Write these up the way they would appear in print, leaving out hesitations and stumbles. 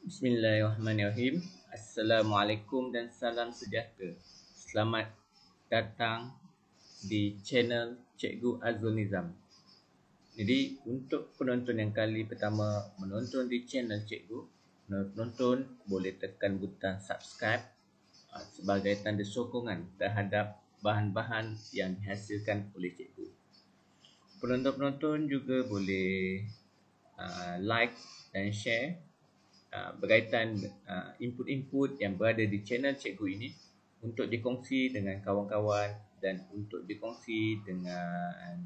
Bismillahirrahmanirrahim. Assalamualaikum dan salam sejahtera. Selamat datang di channel Cikgu Azul Nizam. Jadi untuk penonton yang kali pertama menonton di channel Cikgu, penonton boleh tekan butang subscribe sebagai tanda sokongan terhadap bahan-bahan yang dihasilkan oleh Cikgu. Penonton-penonton juga boleh like dan share berkaitan input-input yang berada di channel Cikgu ini untuk dikongsi dengan kawan-kawan dan untuk dikongsi dengan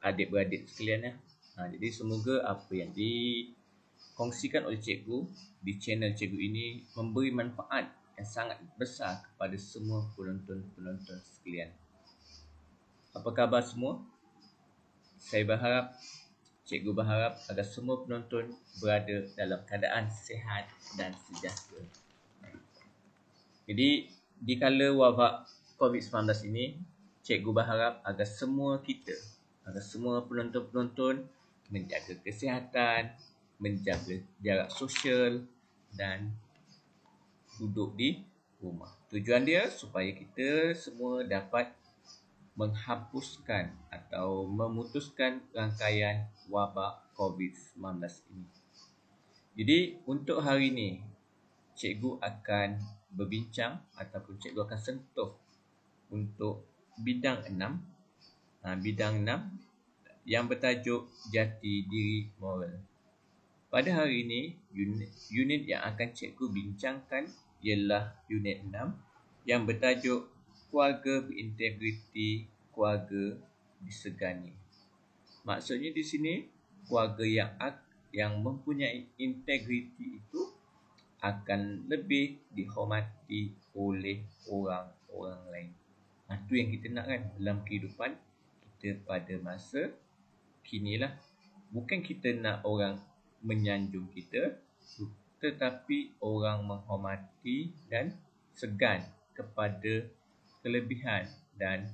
adik-beradik sekalian ya. Jadi semoga apa yang dikongsikan oleh Cikgu di channel Cikgu ini memberi manfaat yang sangat besar kepada semua penonton-penonton sekalian. Apa khabar semua? Cikgu berharap agar semua penonton berada dalam keadaan sihat dan sejahtera. Jadi, di kala wabak COVID-19 ini, Cikgu berharap agar semua penonton-penonton menjaga kesihatan, menjaga jarak sosial dan duduk di rumah. Tujuan dia supaya kita semua dapat menghapuskan atau memutuskan rangkaian wabak COVID-19 ini. Jadi untuk hari ini, Cikgu akan berbincang ataupun Cikgu akan sentuh untuk bidang 6. Bidang 6 yang bertajuk Jati Diri Moral. Pada hari ini, unit yang akan Cikgu bincangkan ialah unit 6 yang bertajuk Keluarga Berintegriti, Keluarga Disegani. Maksudnya di sini, keluarga yang mempunyai integriti itu akan lebih dihormati oleh orang-orang lain. Itu yang kita nak kan dalam kehidupan kita pada masa kini lah. Bukan kita nak orang menyanjung kita, tetapi orang menghormati dan segan kepada kelebihan dan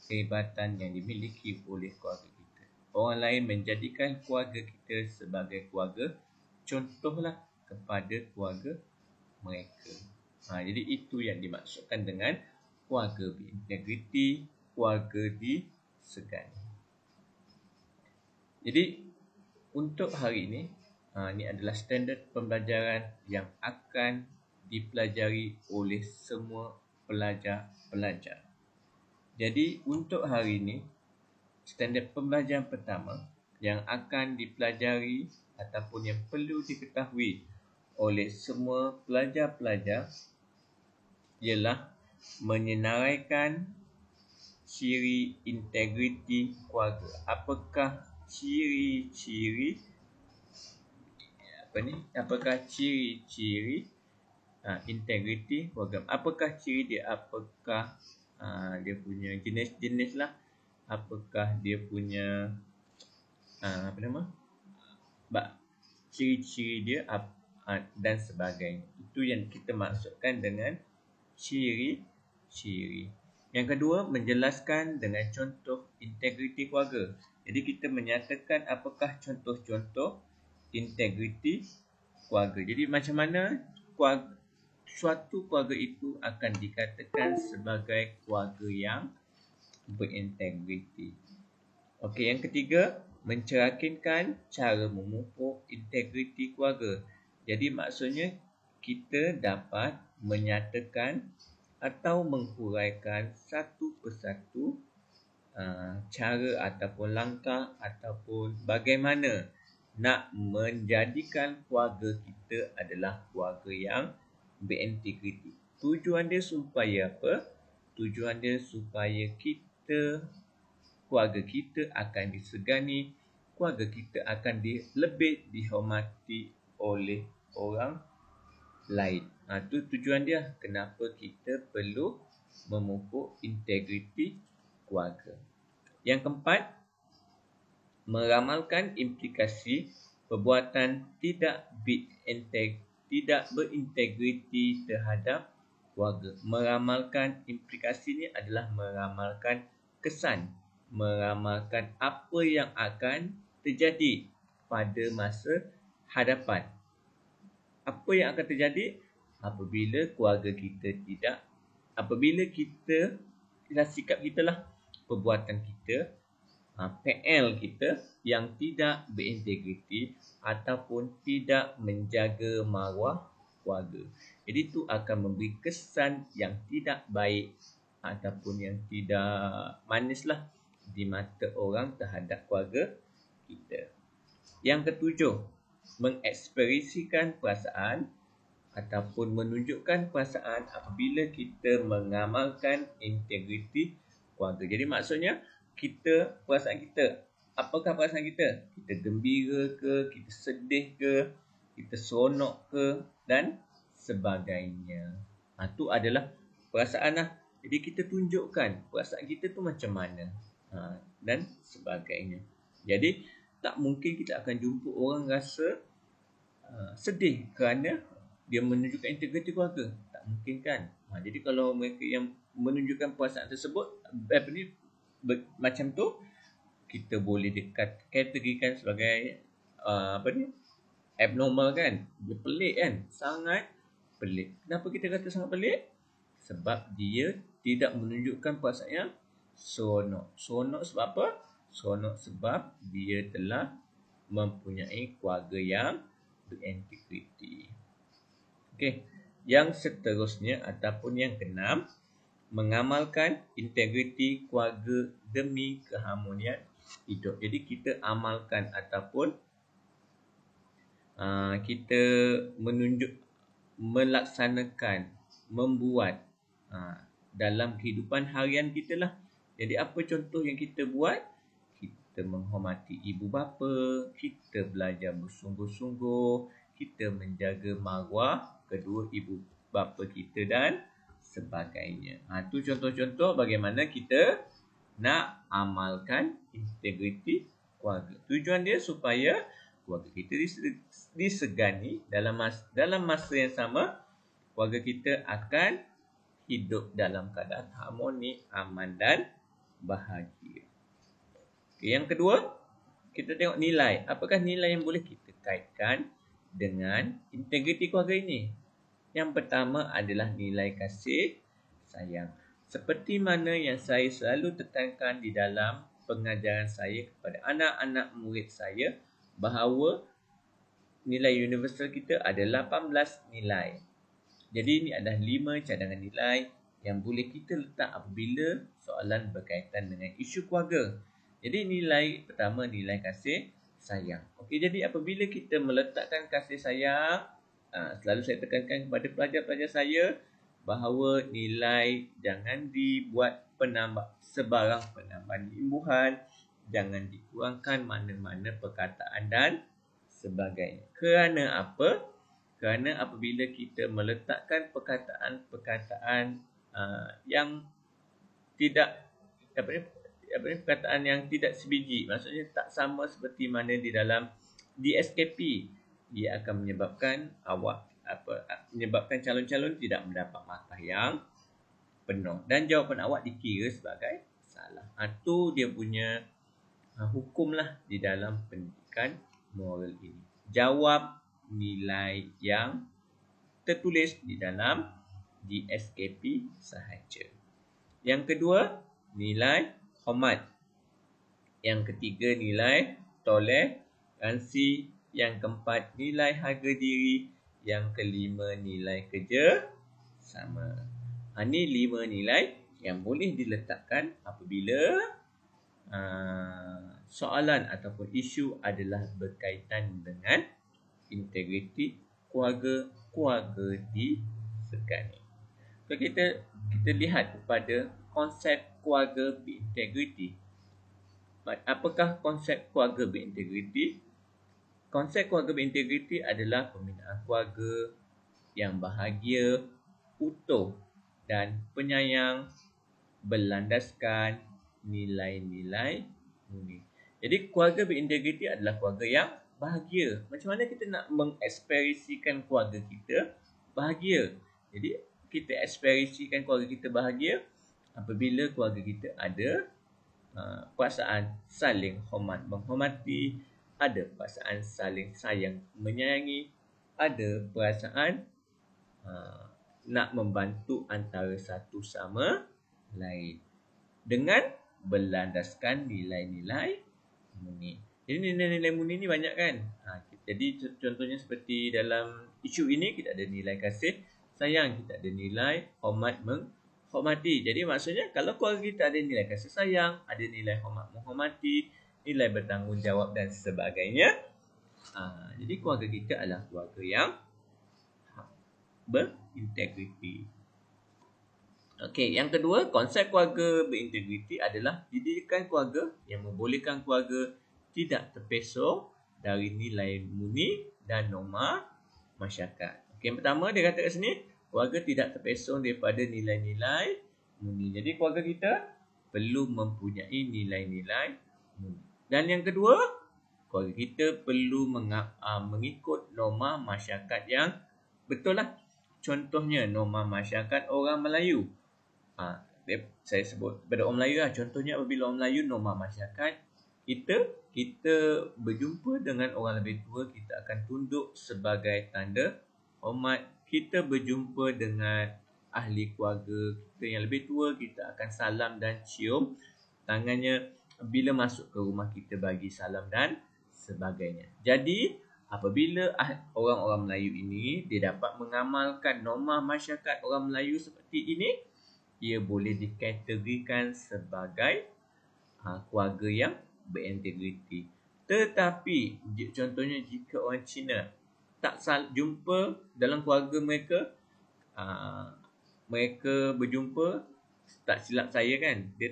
kehebatan yang dimiliki oleh keluarga kita. Orang lain menjadikan keluarga kita sebagai keluarga contohlah kepada keluarga mereka. Jadi itu yang dimaksudkan dengan keluarga berintegriti, keluarga disegani. Jadi untuk hari ini, ini adalah standard pembelajaran yang akan dipelajari oleh semua pelajar-pelajar. Jadi untuk hari ini, standard pembelajaran pertama yang akan dipelajari ataupun yang perlu diketahui oleh semua pelajar-pelajar ialah menyenaraikan ciri integriti keluarga. Apakah ciri-ciri integriti keluarga? Apakah ciri dia? Apakah dia punya jenis-jenis lah? Apakah dia punya ciri-ciri dia dan sebagainya. Itu yang kita maksudkan dengan ciri-ciri. Yang kedua, menjelaskan dengan contoh integriti keluarga. Jadi kita menyatakan apakah contoh-contoh integriti keluarga. Jadi macam mana suatu keluarga itu akan dikatakan sebagai keluarga yang berintegriti. Okey, yang ketiga, mencerminkan cara memupuk integriti keluarga. Jadi maksudnya kita dapat menyatakan atau menghuraikan satu persatu cara ataupun langkah ataupun bagaimana nak menjadikan keluarga kita adalah keluarga yang berintegriti. Tujuan dia supaya apa? Tujuan dia supaya keluarga kita akan disegani, keluarga kita akan lebih dihormati oleh orang lain. Itu tujuan dia. Kenapa kita perlu memupuk integriti keluarga. Yang keempat, meramalkan implikasi perbuatan tidak berintegriti terhadap keluarga. Meramalkan implikasi ini adalah meramalkan kesan, meramalkan apa yang akan terjadi pada masa hadapan. Apa yang akan terjadi apabila keluarga kita apabila kita, sikap kita lah, perbuatan kita, PL kita yang tidak berintegriti ataupun tidak menjaga maruah keluarga. Jadi itu akan memberi kesan yang tidak baik ataupun yang tidak manis lah di mata orang terhadap keluarga kita. Yang ketujuh, mengekspresikan perasaan ataupun menunjukkan perasaan apabila kita mengamalkan integriti keluarga. Jadi maksudnya perasaan kita, apakah perasaan kita? Kita gembira ke, kita sedih ke, kita seronok ke dan sebagainya. Itu adalah perasaan lah. Jadi kita tunjukkan perasaan kita tu macam mana dan sebagainya. Jadi tak mungkin kita akan jumpa orang rasa sedih kerana dia menunjukkan integriti keluarga. Tak mungkin kan? Jadi kalau mereka yang menunjukkan perasaan tersebut macam tu, kita boleh kategorikan sebagai abnormal kan? Dia pelik kan? Sangat pelik. Kenapa kita kata sangat pelik? Sebab dia tidak menunjukkan perasaan yang seronok. Seronok sebab apa? Seronok sebab dia telah mempunyai keluarga yang berintegriti. Okey, yang seterusnya ataupun yang keenam, mengamalkan integriti keluarga demi keharmonian hidup. Jadi kita amalkan ataupun kita melaksanakan, membuat dalam kehidupan harian kita lah. Jadi apa contoh yang kita buat? Kita menghormati ibu bapa, kita belajar bersungguh-sungguh, kita menjaga maruah kedua ibu bapa kita dan sebagainya. Itu contoh-contoh bagaimana kita nak amalkan integriti keluarga. Tujuan dia supaya keluarga kita disegani dalam masa yang sama, keluarga kita akan hidup dalam keadaan harmoni, aman dan bahagia. Yang kedua, kita tengok nilai. Apakah nilai yang boleh kita kaitkan dengan integriti keluarga ini? Yang pertama adalah nilai kasih sayang. Seperti mana yang saya selalu tekankan di dalam pengajaran saya kepada anak-anak murid saya, bahawa nilai universal kita ada 18 nilai. Jadi ini adalah 5 cadangan nilai yang boleh kita letak apabila soalan berkaitan dengan isu keluarga. Jadi nilai pertama, nilai kasih sayang. Okey, jadi apabila kita meletakkan kasih sayang, selalu saya tekankan kepada pelajar-pelajar saya bahawa nilai jangan dibuat sebarang penambahan imbuhan, jangan dikurangkan mana-mana perkataan dan sebagainya. Kerana apa? Kerana apabila kita meletakkan perkataan yang tidak perkataan yang tidak sebiji, maksudnya tak sama seperti mana di dalam DSKP, ia akan menyebabkan menyebabkan calon-calon tidak mendapat markah yang penuh dan jawapan awak dikira sebagai salah. Itu dia punya hukum lah di dalam pendidikan moral ini. Jawab nilai yang tertulis di dalam DSKP sahaja. Yang kedua, nilai hormat. Yang ketiga, nilai toleransi. Yang keempat, nilai harga diri. Yang kelima, nilai kerja sama. Ini 5 nilai yang boleh diletakkan apabila soalan ataupun isu adalah berkaitan dengan integriti keluarga disegani. So kita lihat kepada konsep keluarga berintegriti. Apakah konsep keluarga berintegriti? Konsep keluarga berintegriti adalah pembinaan keluarga yang bahagia, utuh dan penyayang berlandaskan nilai-nilai murni. Jadi keluarga berintegriti adalah keluarga yang bahagia. Macam mana kita nak mengekspresikan keluarga kita bahagia? Jadi kita ekspresikan keluarga kita bahagia apabila keluarga kita ada perasaan saling hormat menghormati, ada perasaan saling sayang menyayangi, ada perasaan nak membantu antara satu sama lain dengan berlandaskan nilai-nilai murni. Jadi nilai-nilai murni ni banyak kan. Jadi contohnya seperti dalam isu ini kita ada nilai kasih sayang, kita ada nilai hormat menghormati. Jadi maksudnya kalau keluarga kita ada nilai kasih sayang, ada nilai hormat menghormati, nilai bertanggungjawab dan sebagainya, jadi keluarga kita adalah keluarga yang berintegriti. Okey, yang kedua, konsep keluarga berintegriti adalah didikan keluarga yang membolehkan keluarga tidak terpesong dari nilai murni dan norma masyarakat. Okey, yang pertama dia kata kat sini, keluarga tidak terpesong daripada nilai-nilai murni. Jadi keluarga kita perlu mempunyai nilai-nilai murni. Dan yang kedua, keluarga kita perlu mengikut norma masyarakat yang betul lah. Contohnya norma masyarakat orang Melayu. Saya sebut pada orang Melayu lah. Contohnya apabila orang Melayu norma masyarakat, kita berjumpa dengan orang lebih tua, kita akan tunduk sebagai tanda hormat. Kita berjumpa dengan ahli keluarga kita yang lebih tua, kita akan salam dan cium tangannya. Bila masuk ke rumah kita bagi salam dan sebagainya. Jadi apabila orang-orang Melayu ini dia dapat mengamalkan norma masyarakat orang Melayu seperti ini, ia boleh dikategorikan sebagai keluarga yang berintegriti. Tetapi contohnya jika orang Cina tak jumpa dalam keluarga mereka, mereka berjumpa, tak silap saya kan, dia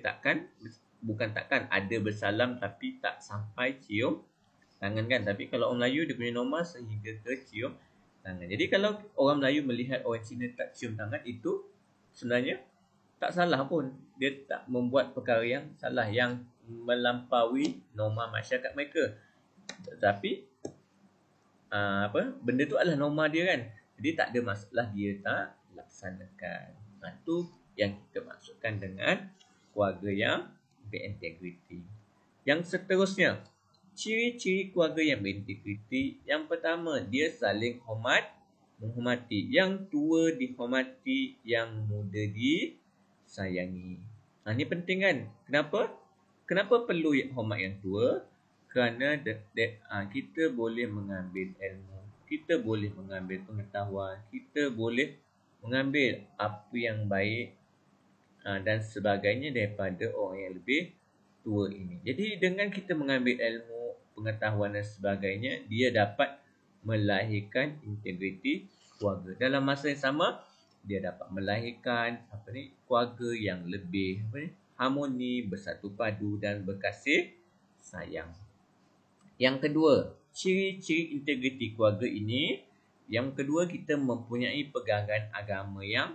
bukan takkan ada bersalam tapi tak sampai cium tangan kan. Tapi kalau orang Melayu dia punya norma sehingga ke cium tangan. Jadi kalau orang Melayu melihat orang Cina tak cium tangan, itu sebenarnya tak salah pun. Dia tak membuat perkara yang salah, yang melampaui norma masyarakat mereka. Tetapi benda tu adalah norma dia kan. Jadi tak ada masalah dia tak laksanakan. Itu yang kita maksudkan dengan keluarga yang berintegriti. Yang seterusnya, ciri-ciri keluarga yang berintegriti. Yang pertama, dia saling menghormati. Yang tua dihormati, yang muda disayangi. Ini penting kan? Kenapa perlu hormat yang tua? Kerana kita boleh mengambil ilmu, kita boleh mengambil pengetahuan, kita boleh mengambil apa yang baik dan sebagainya daripada orang yang lebih tua ini. Jadi dengan kita mengambil ilmu, pengetahuan dan sebagainya, dia dapat melahirkan integriti keluarga. Dalam masa yang sama, dia dapat melahirkan keluarga yang lebih harmoni, bersatu padu dan berkasih sayang. Yang kedua, ciri-ciri integriti keluarga ini. Yang kedua, kita mempunyai pegangan agama yang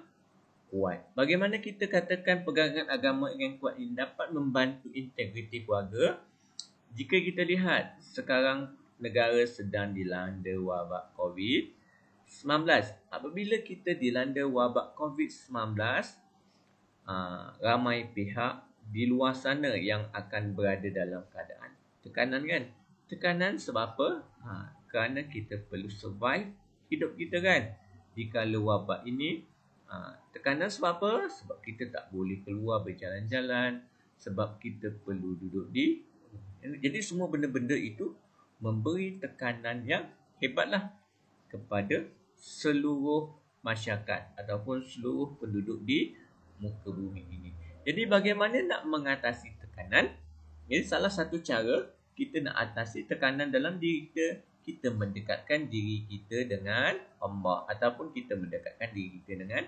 kuat. Bagaimana kita katakan pegangan agama yang kuat ini dapat membantu integriti keluarga? Jika kita lihat sekarang negara sedang dilanda wabak COVID-19. Apabila kita dilanda wabak COVID-19, ramai pihak di luar sana yang akan berada dalam keadaan tekanan kan. Tekanan sebab apa? Kerana kita perlu survive hidup kita kan. Di kala wabak ini, tekanan sebab apa? Sebab kita tak boleh keluar berjalan-jalan, sebab kita perlu duduk di. Jadi semua benda-benda itu memberi tekanan yang hebatlah kepada seluruh masyarakat ataupun seluruh penduduk di muka bumi ini. Jadi bagaimana nak mengatasi tekanan? Jadi salah satu cara kita nak atasi tekanan dalam diri kita mendekatkan diri kita dengan Allah ataupun kita mendekatkan diri kita dengan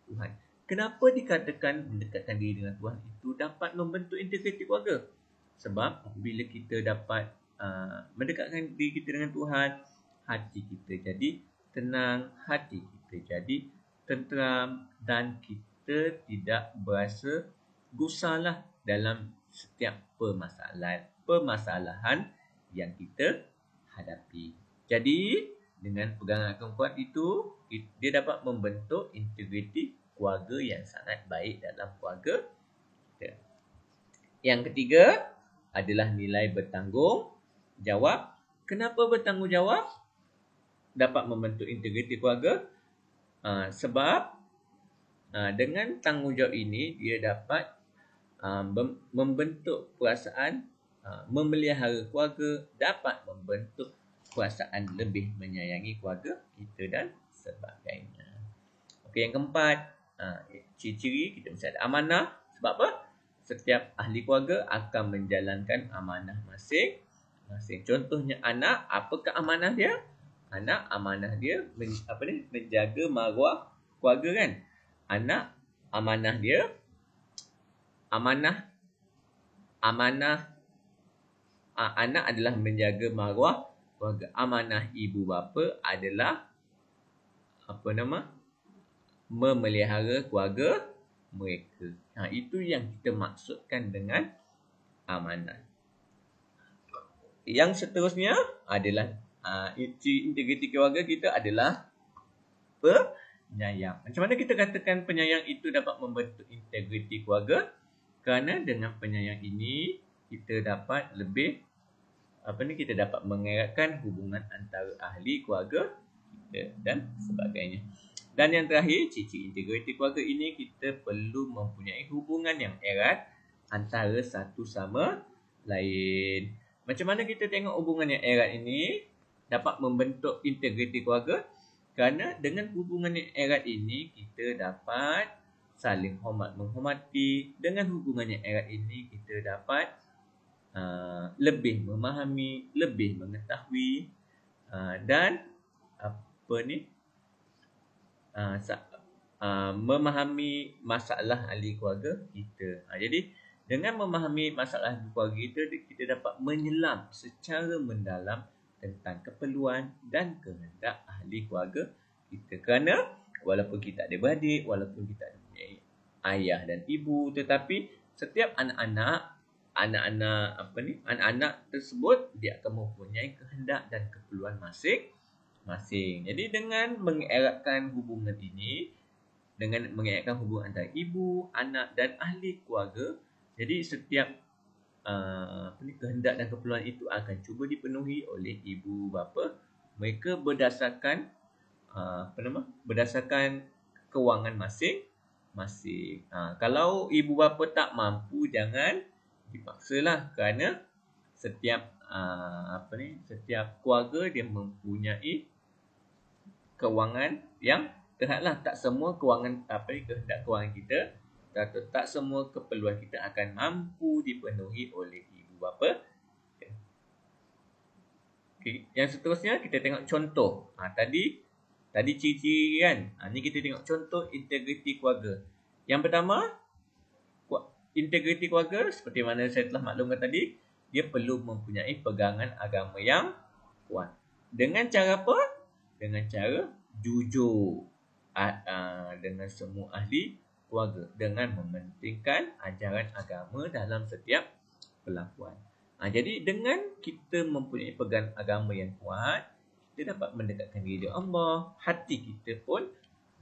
Tuhan. Kenapa dikatakan mendekatkan diri dengan Tuhan itu dapat membentuk integriti keluarga? Sebab bila kita dapat mendekatkan diri kita dengan Tuhan, hati kita jadi tenang, hati kita jadi tenteram dan kita tidak berasa gusarlah dalam setiap permasalahan yang kita hadapi. Jadi dengan pegangan agama kuat itu, dia dapat membentuk integriti keluarga yang sangat baik dalam keluarga kita. Yang ketiga adalah nilai bertanggungjawab. Kenapa bertanggungjawab? dapat membentuk integriti keluarga? Sebab dengan tanggungjawab ini dia dapat membentuk perasaan memelihara keluarga, dapat membentuk perasaan lebih menyayangi keluarga kita dan sebagainya. Okey, yang keempat, ciri-ciri kita mesti ada amanah. Sebab apa? Setiap ahli keluarga akan menjalankan amanah masing-masing. Contohnya anak, apakah amanah dia? Anak amanah dia menjaga maruah keluarga kan? Anak amanah dia anak adalah menjaga maruah keluarga. Amanah ibu bapa adalah memelihara keluarga mereka. Itu yang kita maksudkan dengan amanah. Yang seterusnya adalah integriti keluarga kita adalah penyayang. Macam mana kita katakan penyayang itu dapat membentuk integriti keluarga? Kerana dengan penyayang ini kita dapat kita dapat mengeratkan hubungan antara ahli keluarga kita dan sebagainya. Dan yang terakhir, ciri integriti keluarga ini kita perlu mempunyai hubungan yang erat antara satu sama lain. Macam mana kita tengok hubungan yang erat ini dapat membentuk integriti keluarga? Kerana dengan hubungan yang erat ini kita dapat saling hormat menghormati. Dengan hubungan yang erat ini kita dapat lebih memahami, lebih mengetahui dan memahami masalah ahli keluarga kita. Jadi dengan memahami masalah ahli keluarga kita dapat menyelam secara mendalam tentang keperluan dan kehendak ahli keluarga kita. Kerana walaupun kita ada beradik, walaupun kita ada ayah dan ibu, tetapi setiap anak-anak tersebut dia akan mempunyai kehendak dan keperluan masing-masing. Jadi dengan mengeratkan hubungan ini, dengan mengeratkan hubungan antara ibu, anak dan ahli keluarga, jadi setiap kehendak dan keperluan itu akan cuba dipenuhi oleh ibu bapa mereka berdasarkan kewangan masing-masing. Kalau ibu bapa tak mampu, jangan dipaksalah, kerana setiap keluarga dia mempunyai kewangan yang terhadlah. Tak semua kewangan kehendak kewangan kita, tak semua keperluan kita akan mampu dipenuhi oleh ibu bapa. Okay. Yang seterusnya kita tengok contoh. Tadi ciri-ciri kan. Ni kita tengok contoh integriti keluarga. Yang pertama, integriti keluarga seperti mana saya telah maklumkan tadi, dia perlu mempunyai pegangan agama yang kuat. Dengan cara apa? Dengan cara jujur dengan semua ahli keluarga, dengan mementingkan ajaran agama dalam setiap perlakuan. Jadi dengan kita mempunyai pegangan agama yang kuat, kita dapat mendekatkan diri Allah, hati kita pun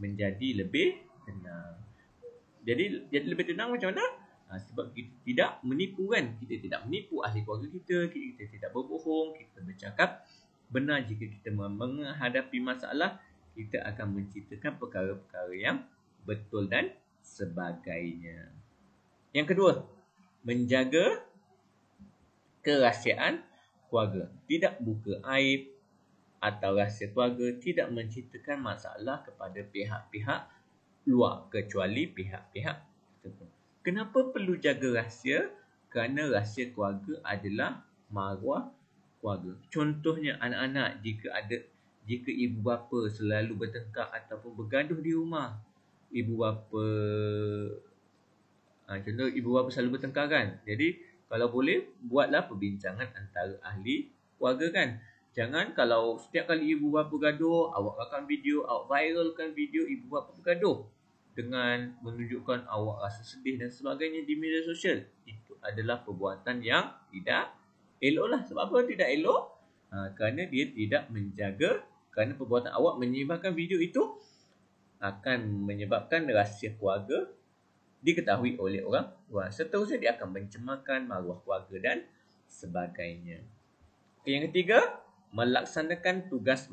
menjadi lebih tenang. Jadi lebih tenang macam mana? Sebab kita tidak menipu kan. Kita tidak menipu ahli keluarga kita tidak berbohong, kita bercakap benar. Jika kita menghadapi masalah, kita akan menceritakan perkara-perkara yang betul dan sebagainya. Yang kedua, menjaga kerahsiaan keluarga. Tidak buka aib atau rahsia keluarga, tidak menceritakan masalah kepada pihak-pihak luar kecuali pihak-pihak tertentu. Kenapa perlu jaga rahsia? Kerana rahsia keluarga adalah maruah keluarga. Contohnya anak-anak, jika ibu bapa selalu bertengkar ataupun bergaduh di rumah, ibu bapa selalu bertengkar kan. Jadi kalau boleh, buatlah perbincangan antara ahli keluarga kan. Jangan kalau setiap kali ibu bapa gaduh, awak rakam video, awak viralkan video ibu bapa bergaduh dengan menunjukkan awak rasa sedih dan sebagainya di media sosial. Itu adalah perbuatan yang tidak elok lah. Sebab apa tidak elok? Kerana dia tidak menjaga, kerana perbuatan awak menyebarkan video itu akan menyebabkan rahsia keluarga diketahui oleh orang luar. Seterusnya dia akan mencemarkan maruah keluarga dan sebagainya. Yang ketiga, melaksanakan tugas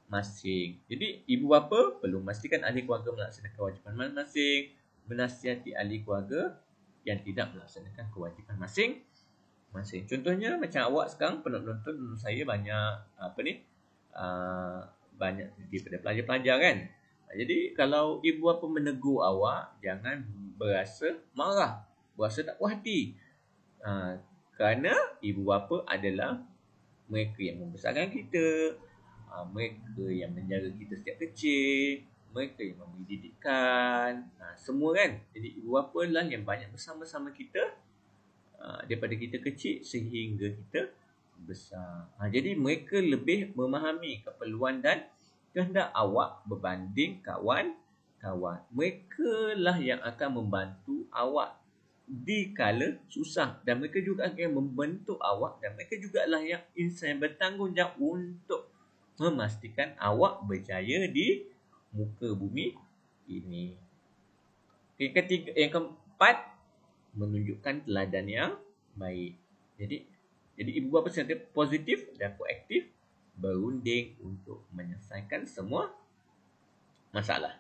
masing. Jadi ibu bapa perlu memastikan ahli keluarga melaksanakan kewajipan masing-masing, menasihati ahli keluarga yang tidak melaksanakan kewajipan masing-masing. Contohnya macam awak sekarang penonton saya banyak banyak daripada pelajar-pelajar kan. Jadi kalau ibu bapa menegur awak, jangan berasa marah, berasa tak puas hati. Kerana ibu bapa adalah mereka yang membesarkan kita, mereka yang menjaga kita sejak kecil, mereka yang memberi didikan, semua kan. Jadi ibu bapa lah yang banyak bersama-sama kita daripada kita kecil sehingga kita besar. Jadi mereka lebih memahami keperluan dan kehendak awak berbanding kawan-kawan. Mereka lah yang akan membantu awak di kala susah, dan mereka juga akan membentuk awak, dan mereka jugalah yang insan yang bertanggungjawab untuk memastikan awak berjaya di muka bumi ini. Yang keempat, menunjukkan teladan yang baik. Jadi ibu bapa sentiasa positif dan proaktif berunding untuk menyelesaikan semua masalah.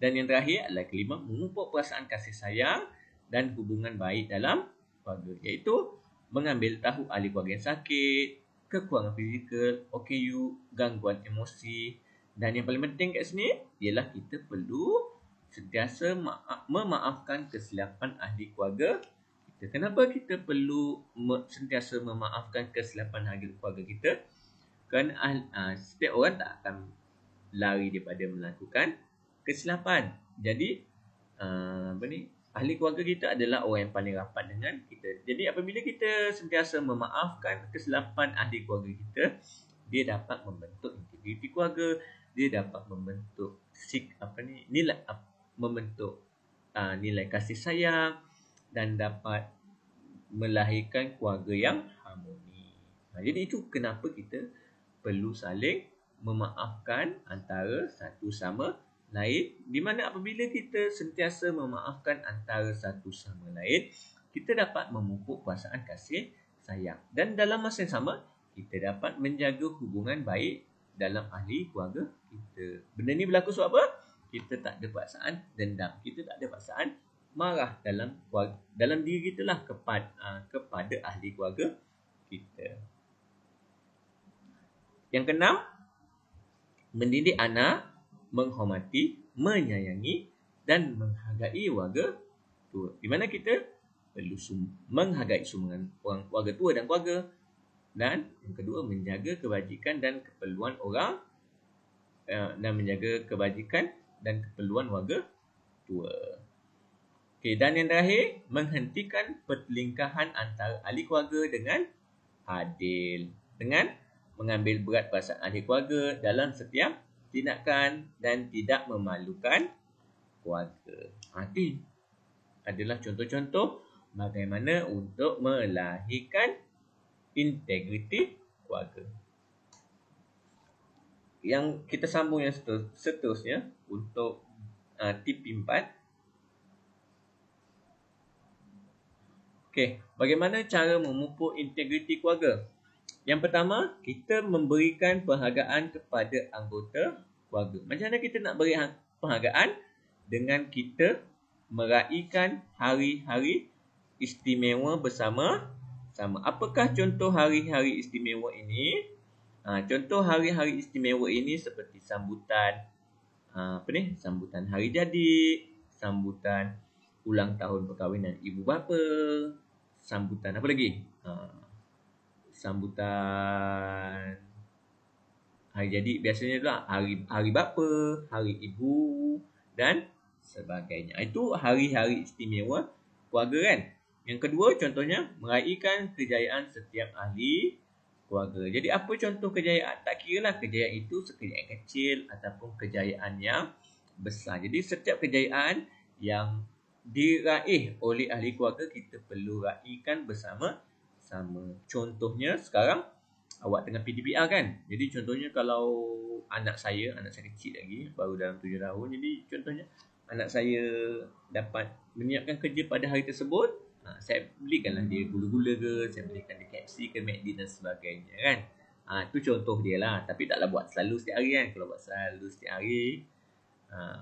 Dan yang terakhir adalah kelima, memupuk perasaan kasih sayang dan hubungan baik dalam keluarga, iaitu mengambil tahu ahli keluarga yang sakit, kekurangan fizikal, OKU, gangguan emosi. Dan yang paling penting kat sini ialah kita perlu sentiasa memaafkan kesilapan ahli keluarga kita. Kenapa kita perlu sentiasa memaafkan kesilapan ahli keluarga kita? Kerana setiap orang tak akan lari daripada melakukan kesilapan. Jadi ahli keluarga kita adalah orang yang paling rapat dengan kita. Jadi apabila kita sentiasa memaafkan kesilapan ahli keluarga kita, dia dapat membentuk integriti keluarga, dia dapat membentuk nilai kasih sayang, dan dapat melahirkan keluarga yang harmoni. Jadi itu kenapa kita perlu saling memaafkan antara satu sama lain, di mana apabila kita sentiasa memaafkan antara satu sama lain, kita dapat memupuk perasaan kasih sayang, dan dalam masa yang sama kita dapat menjaga hubungan baik dalam ahli keluarga kita. Benda ni berlaku sebab apa? Kita tak ada perasaan dendam, kita tak ada perasaan marah dalam diri kita lah kepada ahli keluarga kita. Yang keenam, mendidik anak menghormati, menyayangi dan menghargai warga tua. Di mana kita perlu menghargai sumbangan orang warga tua dan keluarga. Dan yang kedua, menjaga kebajikan dan keperluan orang warga tua. Okey, dan yang terakhir, menghentikan pertelingkahan antara ahli keluarga dengan adil, dengan mengambil berat perasaan ahli keluarga dalam setiap tindakan dan tidak memalukan keluarga. Ini adalah contoh-contoh bagaimana untuk melahirkan integriti keluarga. Yang kita sambung yang seterusnya untuk TP4. Okey, bagaimana cara memupuk integriti keluarga? Yang pertama, kita memberikan penghargaan kepada anggota keluarga. Macam mana kita nak beri penghargaan? Dengan kita meraihkan hari-hari istimewa bersama-sama. Apakah contoh hari-hari istimewa ini? Contoh hari-hari istimewa ini seperti sambutan sambutan hari jadi, sambutan ulang tahun perkahwinan ibu bapa, sambutan apa lagi? Sambutan hari jadi biasanya itulah hari bapa, hari ibu dan sebagainya. Itu hari-hari istimewa keluarga kan. Yang kedua contohnya meraihkan kejayaan setiap ahli keluarga. Jadi apa contoh kejayaan? Tak kiralah kejayaan itu kejayaan kecil ataupun kejayaan yang besar. Jadi setiap kejayaan yang diraih oleh ahli keluarga kita perlu raihkan bersama-sama. Contohnya sekarang awak tengah PDPR kan. Jadi contohnya kalau anak saya kecil lagi, baru dalam 7 tahun. Jadi contohnya anak saya dapat menyiapkan kerja pada hari tersebut, saya belikanlah dia gula-gula ke, saya belikan dia KFC ke, McD dan sebagainya kan. Tu contoh dia lah. Tapi taklah buat selalu setiap hari kan. Kalau buat selalu setiap hari,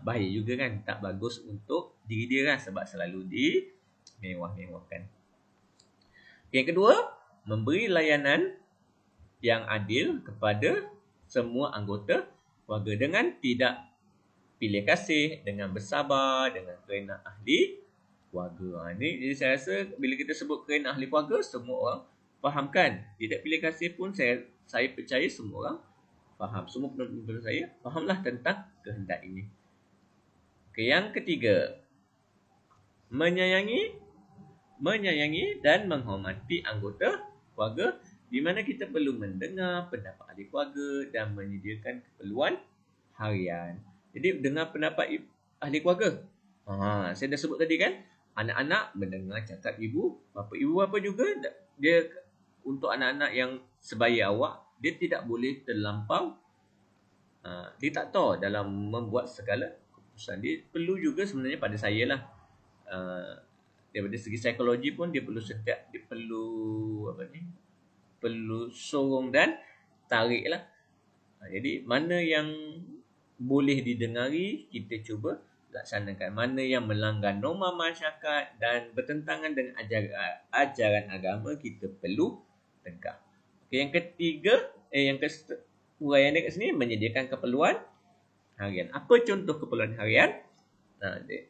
bahaya juga kan. Tak bagus untuk diri dia kan. Sebab selalu dimewah-mewahkan. Yang kedua, memberi layanan yang adil kepada semua anggota keluarga dengan tidak pilih kasih, dengan bersabar, dengan kerana ahli keluarga. Jadi saya rasa bila kita sebut kerana ahli keluarga, semua orang fahamkan. Tidak pilih kasih pun saya percaya semua orang faham. Semua penonton saya fahamlah tentang kehendak ini. Yang ketiga, menyayangi dan menghormati anggota keluarga, di mana kita perlu mendengar pendapat ahli keluarga dan menyediakan keperluan harian. Jadi dengar pendapat ahli keluarga. Saya dah sebut tadi kan, anak-anak mendengar cakap ibu bapa juga. Dia untuk anak-anak yang sebaya awak, dia tidak boleh terlampau diktator dalam membuat segala keputusan. Dia perlu juga sebenarnya pada saya lah. Daripada segi psikologi pun dia perlu sorong dan tarik lah. Jadi mana yang boleh didengari, kita cuba laksanakan. Mana yang melanggar norma masyarakat dan bertentangan dengan ajaran agama, kita perlu tegak. Yang ketiga, uraian dia kat sini, menyediakan keperluan harian. Apa contoh keperluan harian?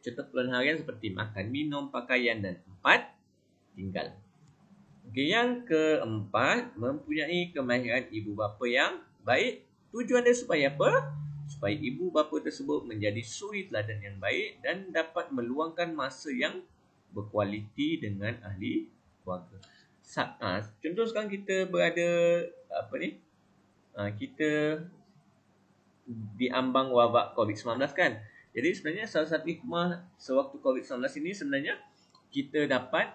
Contoh keperluan harian seperti makan, minum, pakaian dan tempat tinggal. Yang keempat, mempunyai kemahiran ibu bapa yang baik. Tujuan dia supaya apa? Supaya ibu bapa tersebut menjadi suri teladan yang baik dan dapat meluangkan masa yang berkualiti dengan ahli keluarga. Contoh sekarang kita berada kita diambang wabak COVID-19 kan. Jadi sebenarnya salah satu hikmah sewaktu COVID-19 ini sebenarnya kita dapat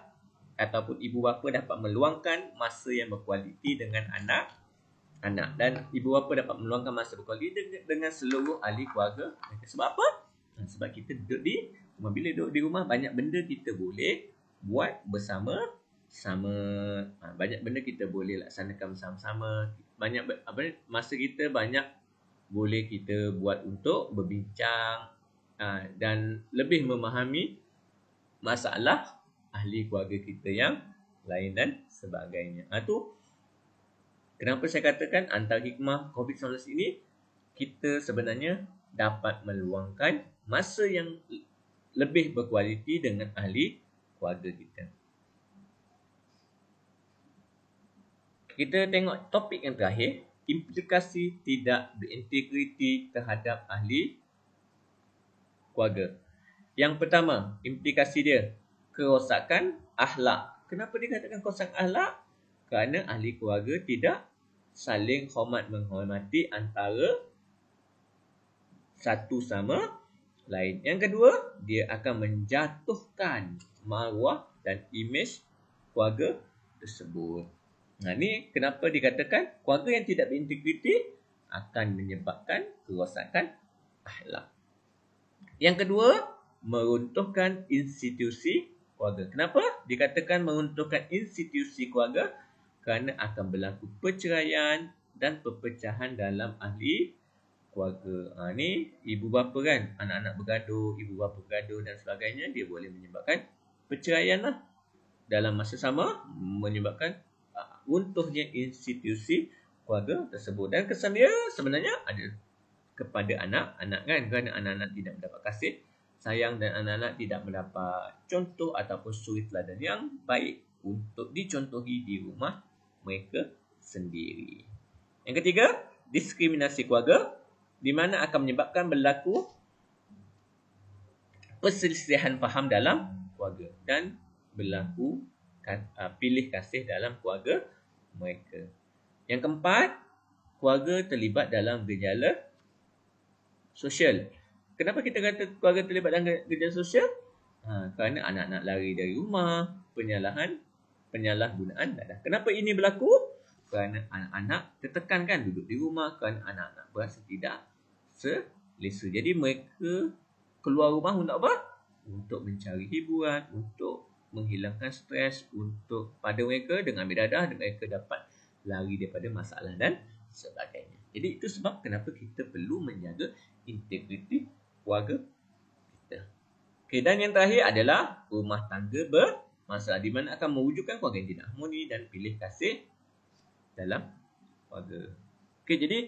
ataupun ibu bapa dapat meluangkan masa yang berkualiti dengan anak dan ibu bapa dapat meluangkan masa berkualiti dengan seluruh ahli keluarga. Sebab apa? Sebab kita duduk di rumah. Bila duduk di rumah, banyak benda kita boleh buat bersama-sama. Banyak benda kita boleh laksanakan bersama-sama. Masa kita banyak boleh kita buat untuk berbincang dan lebih memahami masalah ahli keluarga kita yang lain dan sebagainya. Itu kenapa saya katakan antara hikmah COVID-19 ini, kita sebenarnya dapat meluangkan masa yang lebih berkualiti dengan ahli keluarga kita. Kita tengok topik yang terakhir, implikasi tidak berintegriti terhadap ahli keluarga. Yang pertama, implikasi dia, kerosakan akhlak. Kenapa dikatakan kerosakan akhlak? Kerana ahli keluarga tidak saling hormat menghormati antara satu sama lain. Yang kedua, dia akan menjatuhkan maruah dan imej keluarga tersebut. Ini kenapa dikatakan keluarga yang tidak berintegriti akan menyebabkan kerosakan akhlak. Yang kedua, meruntuhkan institusi keluarga. Kenapa dikatakan meruntuhkan institusi keluarga? Kerana akan berlaku perceraian dan perpecahan dalam ahli keluarga. Ni ibu bapa kan, anak-anak bergaduh, ibu bapa bergaduh dan sebagainya, dia boleh menyebabkan perceraian lah. Dalam masa sama, menyebabkan runtuhnya institusi keluarga tersebut. Dan kesan dia sebenarnya ada kepada anak-anak kan, kerana anak-anak tidak mendapat kasih sayang dan anak-anak tidak mendapat contoh ataupun suri teladan yang baik untuk dicontohi di rumah mereka sendiri. Yang ketiga, diskriminasi keluarga, di mana akan menyebabkan berlaku perselisihan faham dalam keluarga dan berlaku pilih kasih dalam keluarga mereka. Yang keempat, keluarga terlibat dalam gejala sosial. Kenapa kita kata keluarga terlibat dalam gejala sosial? Kerana anak-anak lari dari rumah, penyalahgunaan dadah. Kenapa ini berlaku? Kerana anak-anak tertekan kan duduk di rumah, kerana anak-anak berasa tidak selesa. Jadi mereka keluar rumah untuk apa? Untuk mencari hiburan, untuk menghilangkan stres, untuk pada mereka dengan ambil dadah mereka dapat lari daripada masalah dan sebagainya. Jadi itu sebab kenapa kita perlu menjaga integriti keluarga kita. Okay, dan yang terakhir adalah rumah tangga bermasalah, di mana akan mewujudkan keluarga yang tidak harmoni dan pilih kasih dalam keluarga. Okay, jadi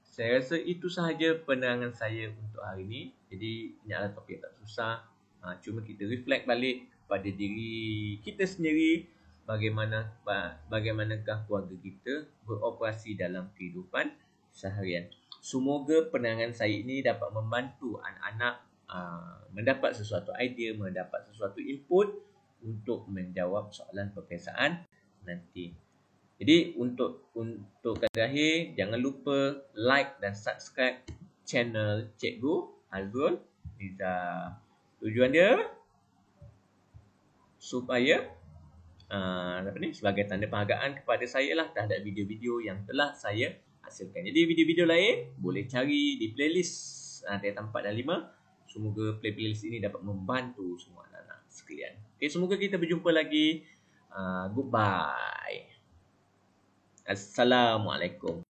saya rasa itu sahaja penerangan saya untuk hari ini. Jadi ini adalah topik yang tak susah. Cuma kita reflect balik pada diri kita sendiri, bagaimanakah keluarga kita beroperasi dalam kehidupan seharian. Semoga penerangan saya ini dapat membantu anak-anak mendapat sesuatu idea, mendapat sesuatu input untuk menjawab soalan peperiksaan nanti. Jadi untuk kali terakhir, jangan lupa like dan subscribe channel Cikgu Azrul Niza. Tujuan dia supaya sebagai tanda penghargaan kepada saya lah terhadap video-video yang telah saya hasilkan. Jadi video-video lain boleh cari di playlist ada tempat dan 5. Semoga playlist ini dapat membantu semua anak-anak sekalian. Okay, semoga kita berjumpa lagi. Goodbye. Assalamualaikum.